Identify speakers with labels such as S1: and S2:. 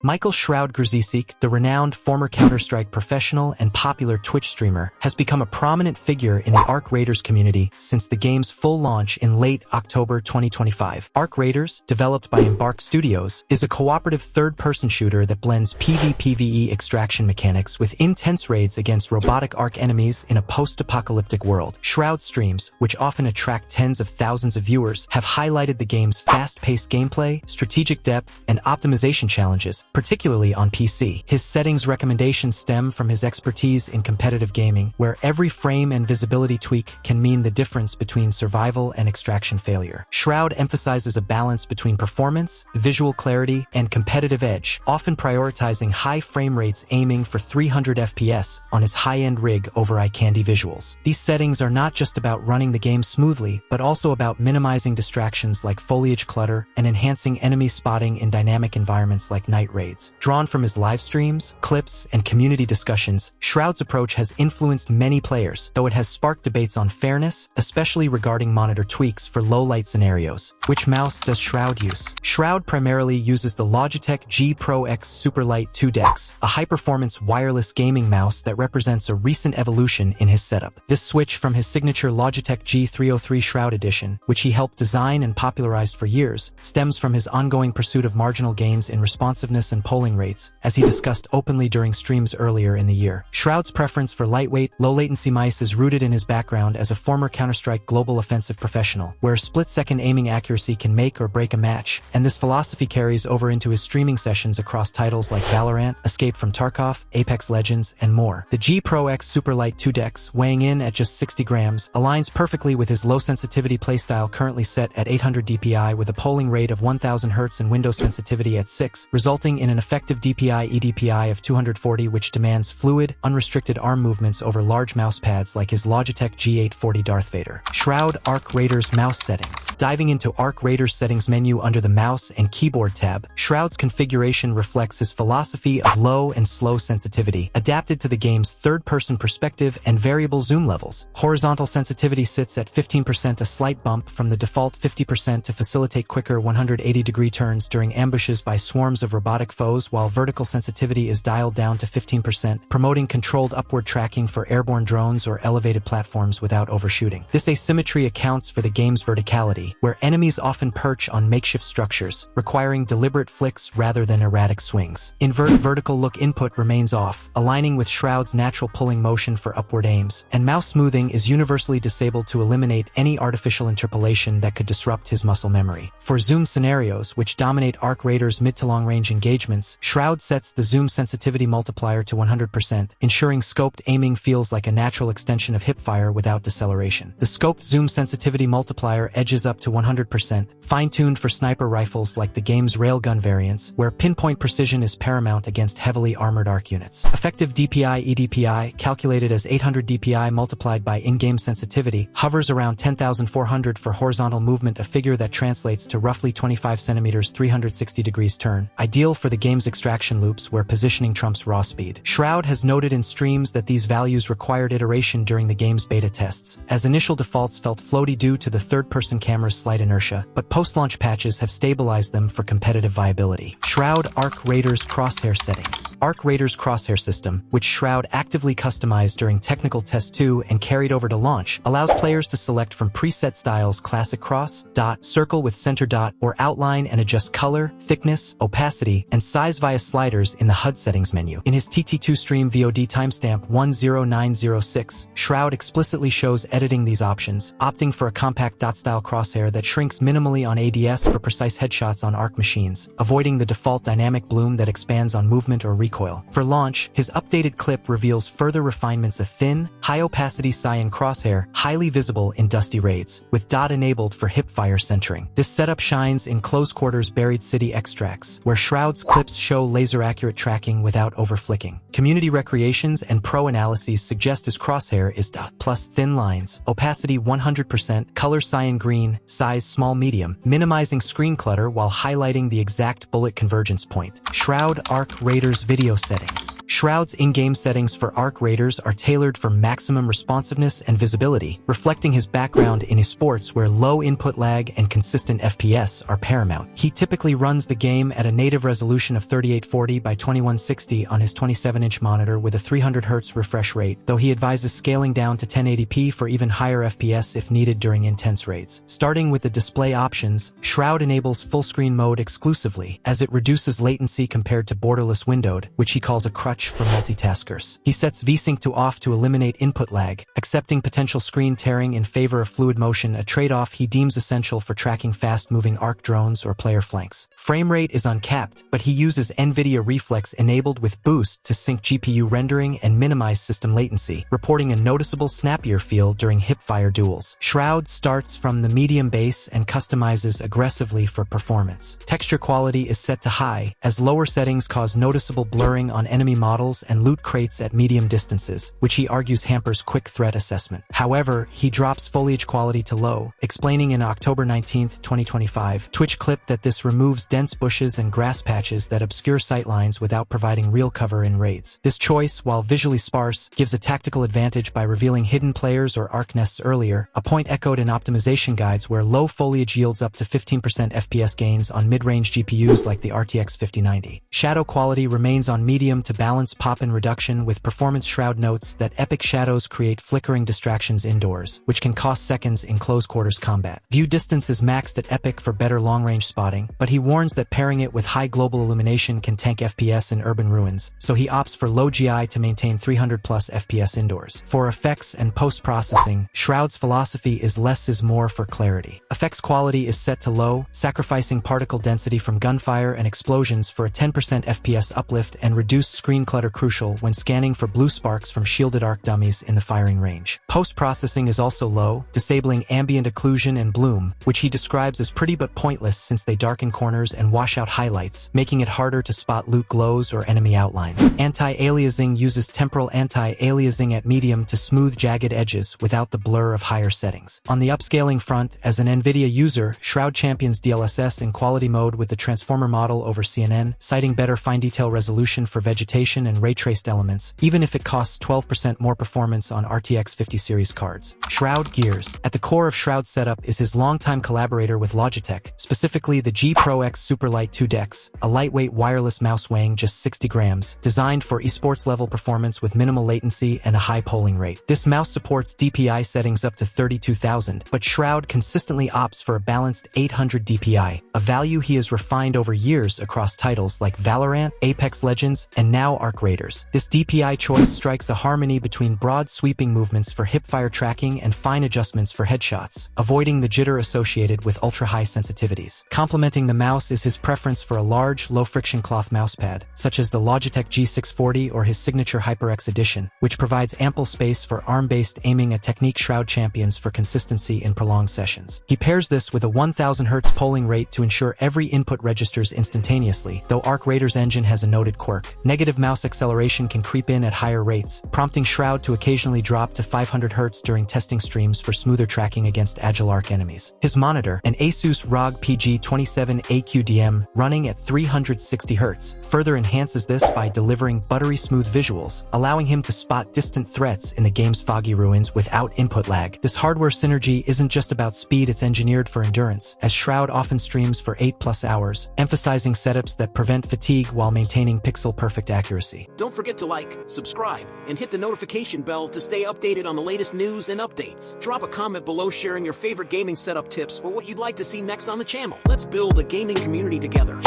S1: Michael Shroud Grzesiek, the renowned former Counter-Strike professional and popular Twitch streamer, has become a prominent figure in the Arc Raiders community since the game's full launch in late October 2025. Arc Raiders, developed by Embark Studios, is a cooperative third-person shooter that blends PvPvE extraction mechanics with intense raids against robotic Arc enemies in a post-apocalyptic world. Shroud streams, which often attract tens of thousands of viewers, have highlighted the game's fast-paced gameplay, strategic depth, and optimization challenges, particularly on PC. His settings recommendations stem from his expertise in competitive gaming, where every frame and visibility tweak can mean the difference between survival and extraction failure. Shroud emphasizes a balance between performance, visual clarity, and competitive edge, often prioritizing high frame rates aiming for 300 FPS on his high-end rig over eye-candy visuals. These settings are not just about running the game smoothly, but also about minimizing distractions like foliage clutter and enhancing enemy spotting in dynamic environments like night raids. Drawn from his live streams, clips, and community discussions, Shroud's approach has influenced many players, though it has sparked debates on fairness, especially regarding monitor tweaks for low-light scenarios. Which mouse does Shroud use? Shroud primarily uses the Logitech G Pro X Superlight 2DEX, a high-performance wireless gaming mouse that represents a recent evolution in his setup. This switch from his signature Logitech G303 Shroud Edition, which he helped design and popularized for years, stems from his ongoing pursuit of marginal gains in responsiveness and polling rates, as he discussed openly during streams earlier in the year. Shroud's preference for lightweight, low-latency mice is rooted in his background as a former Counter-Strike global offensive professional, where split-second aiming accuracy can make or break a match, and this philosophy carries over into his streaming sessions across titles like Valorant, Escape from Tarkov, Apex Legends, and more. The G Pro X Superlight 2DEX, weighing in at just 60 grams, aligns perfectly with his low-sensitivity playstyle currently set at 800 DPI with a polling rate of 1000 Hz and window sensitivity at 6, resulting in an effective DPI EDPI of 240, which demands fluid, unrestricted arm movements over large mouse pads like his Logitech G840 Darth Vader. Shroud Arc Raiders Mouse Settings. Diving into Arc Raiders Settings menu under the Mouse and Keyboard tab, Shroud's configuration reflects his philosophy of low and slow sensitivity, adapted to the game's third-person perspective and variable zoom levels. Horizontal sensitivity sits at 15%, a slight bump from the default 50% to facilitate quicker 180-degree turns during ambushes by swarms of robotic foes, while vertical sensitivity is dialed down to 15%, promoting controlled upward tracking for airborne drones or elevated platforms without overshooting. This asymmetry accounts for the game's verticality, where enemies often perch on makeshift structures, requiring deliberate flicks rather than erratic swings. Invert vertical look input remains off, aligning with Shroud's natural pulling motion for upward aims, and mouse smoothing is universally disabled to eliminate any artificial interpolation that could disrupt his muscle memory. For zoom scenarios, which dominate Arc Raiders' mid to long-range engagements, Shroud sets the zoom sensitivity multiplier to 100%, ensuring scoped aiming feels like a natural extension of hipfire without deceleration. The scoped zoom sensitivity multiplier edges up to 100%, fine-tuned for sniper rifles like the game's railgun variants, where pinpoint precision is paramount against heavily armored Arc units. Effective DPI EDPI, calculated as 800 DPI multiplied by in-game sensitivity, hovers around 10,400 for horizontal movement, a figure that translates to roughly 25 centimeters 360 degrees turn, ideal for the game's extraction loops where positioning trumps raw speed. Shroud has noted in streams that these values required iteration during the game's beta tests, as initial defaults felt floaty due to the third-person camera's slight inertia, but post-launch patches have stabilized them for competitive viability. Shroud Arc Raiders Crosshair Settings. Arc Raiders Crosshair system, which Shroud actively customized during Technical Test 2 and carried over to launch, allows players to select from preset styles classic cross, dot, circle with center dot, or outline and adjust color, thickness, opacity, and size via sliders in the HUD settings menu. In his TT2 stream VOD timestamp 10906, Shroud explicitly shows editing these options, opting for a compact dot-style crosshair that shrinks minimally on ADS for precise headshots on Arc machines, avoiding the default dynamic bloom that expands on movement or recoil. For launch, his updated clip reveals further refinements: a thin, high-opacity cyan crosshair, highly visible in dusty raids, with dot enabled for hipfire centering. This setup shines in close-quarters buried city extracts, where Shroud's clips show laser-accurate tracking without over-flicking. Community recreations and pro analyses suggest his crosshair is dot plus thin lines, opacity 100%, color cyan green, size small-medium, minimizing screen clutter while highlighting the exact bullet convergence point. Shroud Arc Raiders Video Settings. Shroud's in-game settings for Arc Raiders are tailored for maximum responsiveness and visibility, reflecting his background in esports where low input lag and consistent FPS are paramount. He typically runs the game at a native resolution of 3840 by 2160 on his 27-inch monitor with a 300Hz refresh rate, though he advises scaling down to 1080p for even higher FPS if needed during intense raids. Starting with the display options, Shroud enables full-screen mode exclusively, as it reduces latency compared to borderless windowed, which he calls a crutch for multitaskers. He sets VSync to off to eliminate input lag, accepting potential screen tearing in favor of fluid motion, a trade-off he deems essential for tracking fast-moving Arc drones or player flanks. Frame rate is uncapped, but he uses Nvidia Reflex enabled with Boost to sync GPU rendering and minimize system latency, reporting a noticeable snappier feel during hip-fire duels. Shroud starts from the medium base and customizes aggressively for performance. Texture quality is set to high, as lower settings cause noticeable blurring on enemy models and loot crates at medium distances, which he argues hampers quick threat assessment. However, he drops foliage quality to low, explaining in October 19, 2025, Twitch clip that this removes dense bushes and grass patches that obscure sightlines without providing real cover in raids. This choice, while visually sparse, gives a tactical advantage by revealing hidden players or arc nests earlier, a point echoed in optimization guides where low foliage yields up to 15% FPS gains on mid-range GPUs like the RTX 5090. Shadow quality remains on medium to balance pop-in reduction, with performance. Shroud notes that epic shadows create flickering distractions indoors, which can cost seconds in close-quarters combat. View distance is maxed at epic for better long-range spotting, but he warns that pairing it with high global illumination can tank FPS in urban ruins, so he opts for low GI to maintain 300+ FPS indoors. For effects and post-processing, Shroud's philosophy is less is more for clarity. Effects quality is set to low, sacrificing particle density from gunfire and explosions for a 10% FPS uplift and reduced screen clutter, crucial when scanning for blue sparks from shielded arc dummies in the firing range. Post-processing is also low, disabling ambient occlusion and bloom, which he describes as pretty but pointless since they darken corners and wash out highlights, making it harder to spot loot glows or enemy outlines. Anti-aliasing uses temporal anti-aliasing at medium to smooth jagged edges without the blur of higher settings. On the upscaling front, as an Nvidia user, Shroud champions DLSS in quality mode with the transformer model over CNN, citing better fine detail resolution for vegetation and ray-traced elements, even if it costs 12% more performance on RTX 50 series cards. Shroud gears. At the core of Shroud's setup is his longtime collaborator with Logitech, specifically the G Pro X Superlight 2 Dex, a lightweight wireless mouse weighing just 60 grams, designed for esports-level performance with minimal latency and a high polling rate. This mouse supports DPI settings up to 32,000, but Shroud consistently opts for a balanced 800 DPI, a value he has refined over years across titles like Valorant, Apex Legends, and now Arc Raiders. This DPI choice strikes a harmony between broad sweeping movements for hipfire tracking and fine adjustments for headshots, avoiding the jitter associated with ultra-high sensitivities. Complementing the mouse is his preference for a large, low-friction cloth mousepad, such as the Logitech G640 or his signature HyperX edition, which provides ample space for ARM-based aiming, a technique Shroud champions for consistency in prolonged sessions. He pairs this with a 1000 Hz polling rate to ensure every input registers instantaneously, though Arc Raiders engine has a noted quirk. Negative mouse acceleration can creep in at higher rates, prompting Shroud to occasionally drop to 500 Hz during testing streams for smoother tracking against agile arc enemies. His monitor, an Asus ROG PG27 AQDM running at 360 Hz, further enhances this by delivering buttery-smooth visuals, allowing him to spot distant threats in the game's foggy ruins without input lag. This hardware synergy isn't just about speed, it's engineered for endurance, as Shroud often streams for 8+ hours, emphasizing setups that prevent fatigue while maintaining pixel-perfect accuracy.
S2: Don't forget to like, subscribe, and hit the notification bell to stay updated on the latest news and updates. Drop a comment below sharing your favorite gaming setup tips or what you'd like to see next on the channel. Let's build a gaming community together.